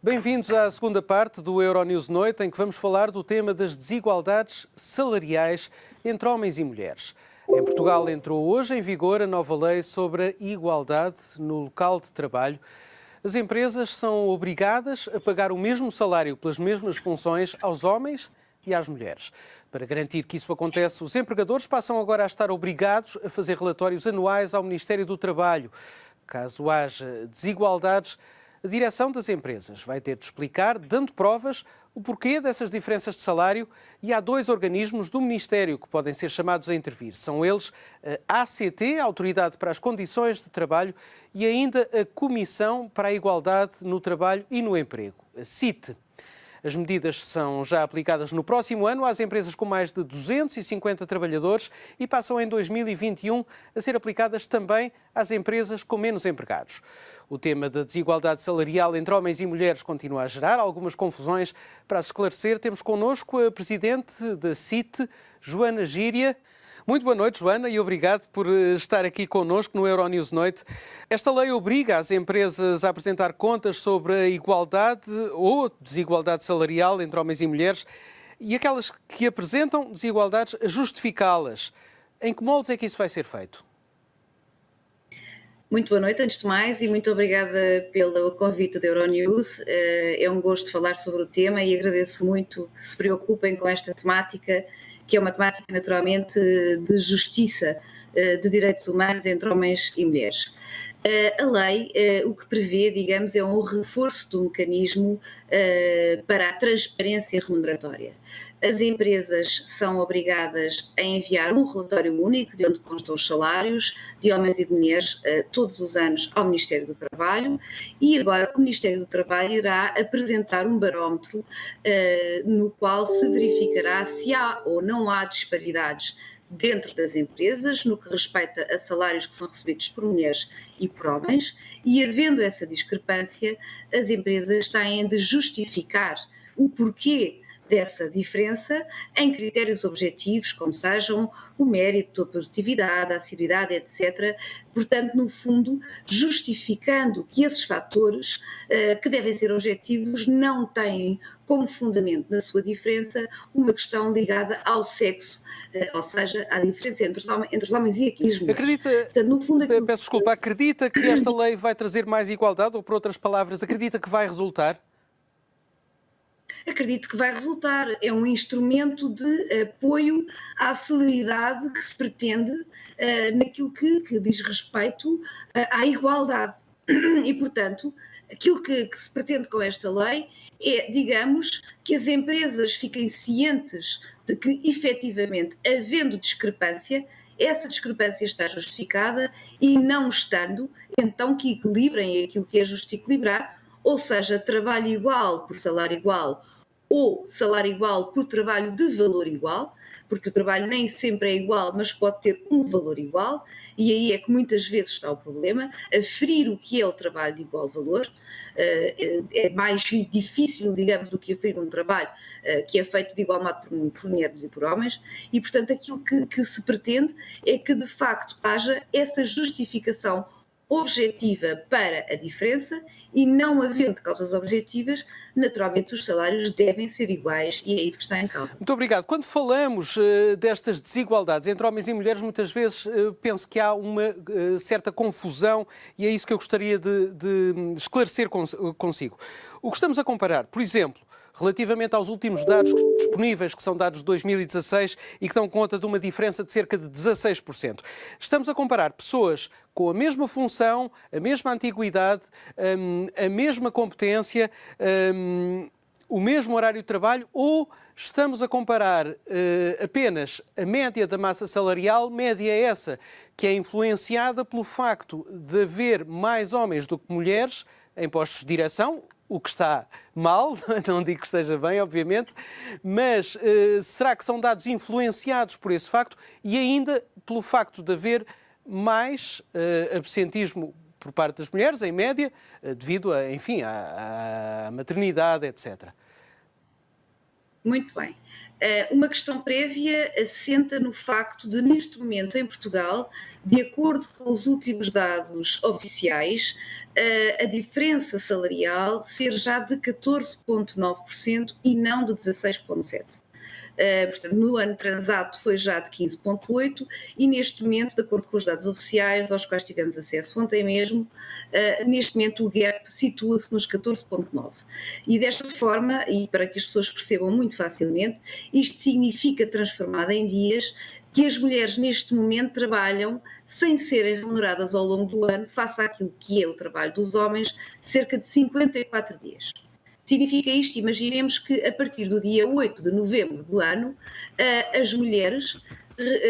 Bem-vindos à segunda parte do Euronews Noite, em que vamos falar do tema das desigualdades salariais entre homens e mulheres. Em Portugal entrou hoje em vigor a nova lei sobre a igualdade no local de trabalho. As empresas são obrigadas a pagar o mesmo salário pelas mesmas funções aos homens e às mulheres. Para garantir que isso acontece, os empregadores passam agora a estar obrigados a fazer relatórios anuais ao Ministério do Trabalho. Caso haja desigualdades, a direção das empresas vai ter de explicar, dando provas, o porquê dessas diferenças de salário, e há dois organismos do Ministério que podem ser chamados a intervir. São eles a ACT, a Autoridade para as Condições de Trabalho, e ainda a Comissão para a Igualdade no Trabalho e no Emprego, a CIT. As medidas são já aplicadas no próximo ano às empresas com mais de 250 trabalhadores e passam em 2021 a ser aplicadas também às empresas com menos empregados. O tema da desigualdade salarial entre homens e mulheres continua a gerar algumas confusões. Para se esclarecer, temos connosco a presidente da CIT, Joana Gíria. Muito boa noite, Joana, e obrigado por estar aqui connosco no Euronews Noite. Esta lei obriga as empresas a apresentar contas sobre a igualdade ou desigualdade salarial entre homens e mulheres e aquelas que apresentam desigualdades a justificá-las. Em que moldes é que isso vai ser feito? Muito boa noite, antes de mais, e muito obrigada pelo convite da Euronews. É um gosto falar sobre o tema e agradeço muito que se preocupem com esta temática, que é uma temática naturalmente de justiça, de direitos humanos entre homens e mulheres. A lei, o que prevê, digamos, é um reforço do mecanismo para a transparência remuneratória. As empresas são obrigadas a enviar um relatório único de onde constam os salários de homens e de mulheres todos os anos ao Ministério do Trabalho, e agora o Ministério do Trabalho irá apresentar um barómetro no qual se verificará se há ou não há disparidades dentro das empresas no que respeita a salários que são recebidos por mulheres e por homens, e havendo essa discrepância, as empresas têm de justificar o porquê dessa diferença em critérios objetivos, como sejam o mérito, a produtividade, a assiduidade, etc. Portanto, no fundo, justificando que esses fatores, que devem ser objetivos, não têm como fundamento na sua diferença uma questão ligada ao sexo, ou seja, à diferença entre os homens e as mulheres. Acredita, portanto, no fundo, peço desculpa, acredita que esta lei vai trazer mais igualdade, ou por outras palavras, acredita que vai resultar? Acredito que vai resultar. É um instrumento de apoio à celeridade que se pretende naquilo que diz respeito à igualdade. E, portanto, aquilo que se pretende com esta lei é, digamos, que as empresas fiquem cientes de que, efetivamente, havendo discrepância, essa discrepância está justificada, e não estando, então que equilibrem aquilo que é justo equilibrar, ou seja, trabalho igual por salário igual, ou salário igual por trabalho de valor igual, porque o trabalho nem sempre é igual, mas pode ter um valor igual, e aí é que muitas vezes está o problema. Aferir o que é o trabalho de igual valor é mais difícil, digamos, do que aferir um trabalho que é feito de igual modo por mulheres e por homens, e, portanto, aquilo que se pretende é que, de facto, haja essa justificação objetiva para a diferença, e não havendo causas objetivas, naturalmente os salários devem ser iguais, e é isso que está em causa. Muito obrigado. Quando falamos destas desigualdades entre homens e mulheres, muitas vezes penso que há uma certa confusão, e é isso que eu gostaria de esclarecer consigo. O que estamos a comparar, por exemplo, relativamente aos últimos dados disponíveis, que são dados de 2016 e que dão conta de uma diferença de cerca de 16%. Estamos a comparar pessoas com a mesma função, a mesma antiguidade, a mesma competência, o mesmo horário de trabalho, ou estamos a comparar apenas a média da massa salarial, média essa que é influenciada pelo facto de haver mais homens do que mulheres em postos de direção, o que está mal, não digo que esteja bem, obviamente, mas será que são dados influenciados por esse facto e ainda pelo facto de haver mais absentismo por parte das mulheres, em média, devido a, enfim, à maternidade, etc. Muito bem. Uma questão prévia assenta no facto de, neste momento, em Portugal, de acordo com os últimos dados oficiais, a diferença salarial ser já de 14,9% e não de 16,7%. Portanto, no ano transato foi já de 15,8% e neste momento, de acordo com os dados oficiais aos quais tivemos acesso ontem mesmo, neste momento o gap situa-se nos 14,9%. E desta forma, e para que as pessoas percebam muito facilmente, isto significa, transformado em dias, que as mulheres neste momento trabalham sem serem remuneradas ao longo do ano, face àquilo que é o trabalho dos homens, cerca de 54 dias. Significa isto, imaginemos que a partir do dia 8 de novembro do ano, as mulheres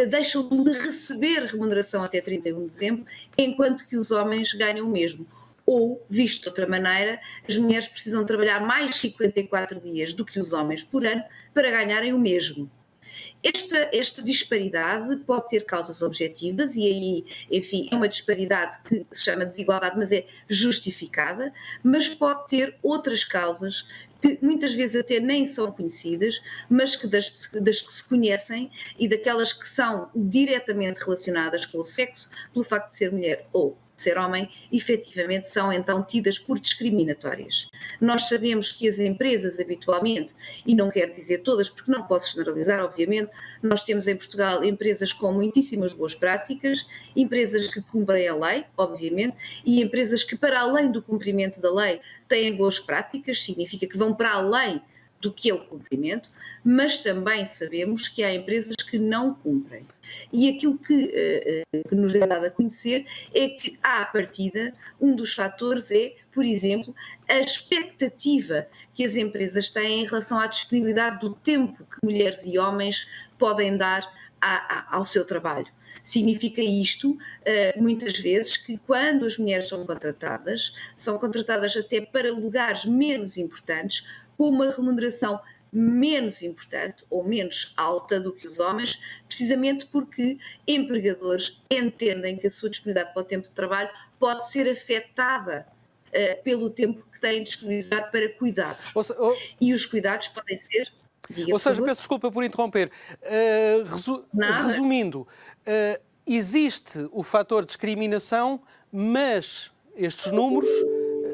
deixam de receber remuneração até 31 de dezembro, enquanto que os homens ganham o mesmo. Ou, visto de outra maneira, as mulheres precisam trabalhar mais 54 dias do que os homens por ano para ganharem o mesmo. Esta disparidade pode ter causas objetivas e aí, enfim, é uma disparidade que se chama desigualdade, mas é justificada, mas pode ter outras causas que muitas vezes até nem são conhecidas, mas que das que se conhecem e daquelas que são diretamente relacionadas com o sexo, pelo facto de ser mulher ou ser homem, efetivamente são então tidas por discriminatórias. Nós sabemos que as empresas habitualmente, e não quero dizer todas porque não posso generalizar, obviamente, nós temos em Portugal empresas com muitíssimas boas práticas, empresas que cumprem a lei, obviamente, e empresas que para além do cumprimento da lei têm boas práticas, significa que vão para além do que é o cumprimento, mas também sabemos que há empresas que não cumprem. E aquilo que nos é dado a conhecer é que, à partida, um dos fatores é, por exemplo, a expectativa que as empresas têm em relação à disponibilidade do tempo que mulheres e homens podem dar ao seu trabalho. Significa isto, muitas vezes, que quando as mulheres são contratadas até para lugares menos importantes, com uma remuneração menos importante ou menos alta do que os homens, precisamente porque empregadores entendem que a sua disponibilidade para o tempo de trabalho pode ser afetada pelo tempo que têm de disponibilizar para cuidados. E os cuidados podem ser... Ou seja, peço desculpa por interromper. Resumindo, existe o fator discriminação, mas estes números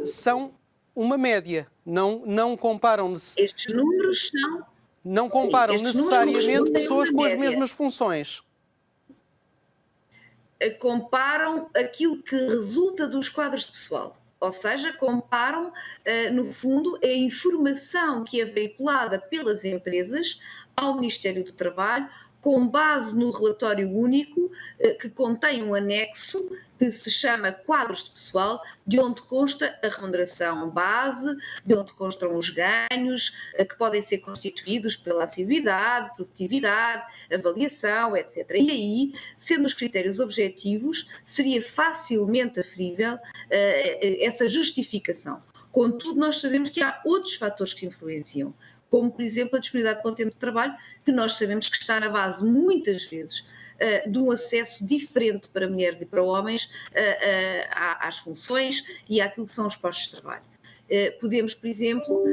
são uma média. Não comparam... Estes números são... Não comparam necessariamente pessoas com as mesmas funções. Comparam aquilo que resulta dos quadros de pessoal. Ou seja, comparam, no fundo, a informação que é veiculada pelas empresas ao Ministério do Trabalho, com base no relatório único que contém um anexo que se chama quadros de pessoal, de onde consta a remuneração base, de onde constam os ganhos, que podem ser constituídos pela assiduidade, produtividade, avaliação, etc. E aí, sendo os critérios objetivos, seria facilmente aferível essa justificação. Contudo, nós sabemos que há outros fatores que influenciam, como, por exemplo, a disponibilidade para o tempo de trabalho, que nós sabemos que está na base, muitas vezes, de um acesso diferente para mulheres e para homens às funções e àquilo que são os postos de trabalho. Podemos, por exemplo,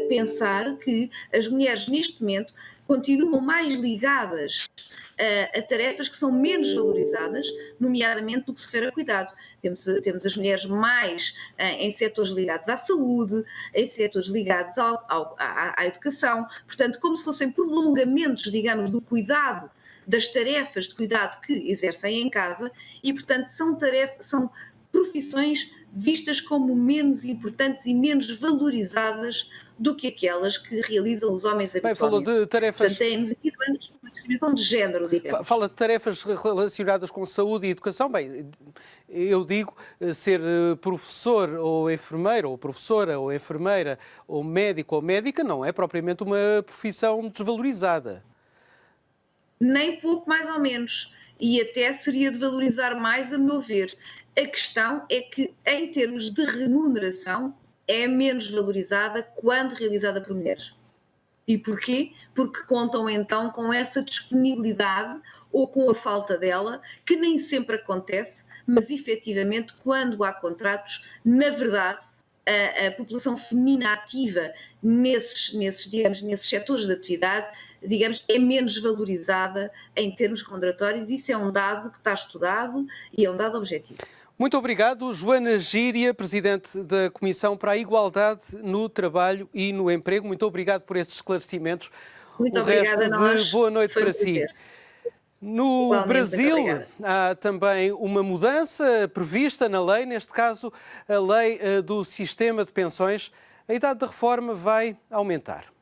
pensar que as mulheres, neste momento, continuam mais ligadas a tarefas que são menos valorizadas, nomeadamente no que se refere a cuidado. Temos as mulheres mais em setores ligados à saúde, em setores ligados à educação, portanto, como se fossem prolongamentos, digamos, do cuidado, das tarefas de cuidado que exercem em casa e, portanto, são profissões vistas como menos importantes e menos valorizadas do que aquelas que realizam os homens habitualmente. Bem, falou de tarefas... Portanto, temos aqui uma discriminação de género, digamos. Fala de tarefas relacionadas com saúde e educação. Bem, eu digo, ser professor ou enfermeiro, ou professora ou enfermeira, ou médico ou médica, não é propriamente uma profissão desvalorizada. Nem pouco, mais ou menos. E até seria de valorizar mais, a meu ver. A questão é que, em termos de remuneração, é menos valorizada quando realizada por mulheres. E porquê? Porque contam então com essa disponibilidade ou com a falta dela, que nem sempre acontece, mas efetivamente quando há contratos, na verdade, a população feminina ativa nesses setores de atividade digamos, é menos valorizada em termos remuneratórios. Isso é um dado que está estudado e é um dado objetivo. Muito obrigado, Joana Gíria, Presidente da Comissão para a Igualdade no Trabalho e no Emprego. Muito obrigado por estes esclarecimentos. Muito obrigada a nós. De boa noite para si. No Igualmente, Brasil, há também uma mudança prevista na lei, neste caso, a lei do sistema de pensões. A idade da reforma vai aumentar.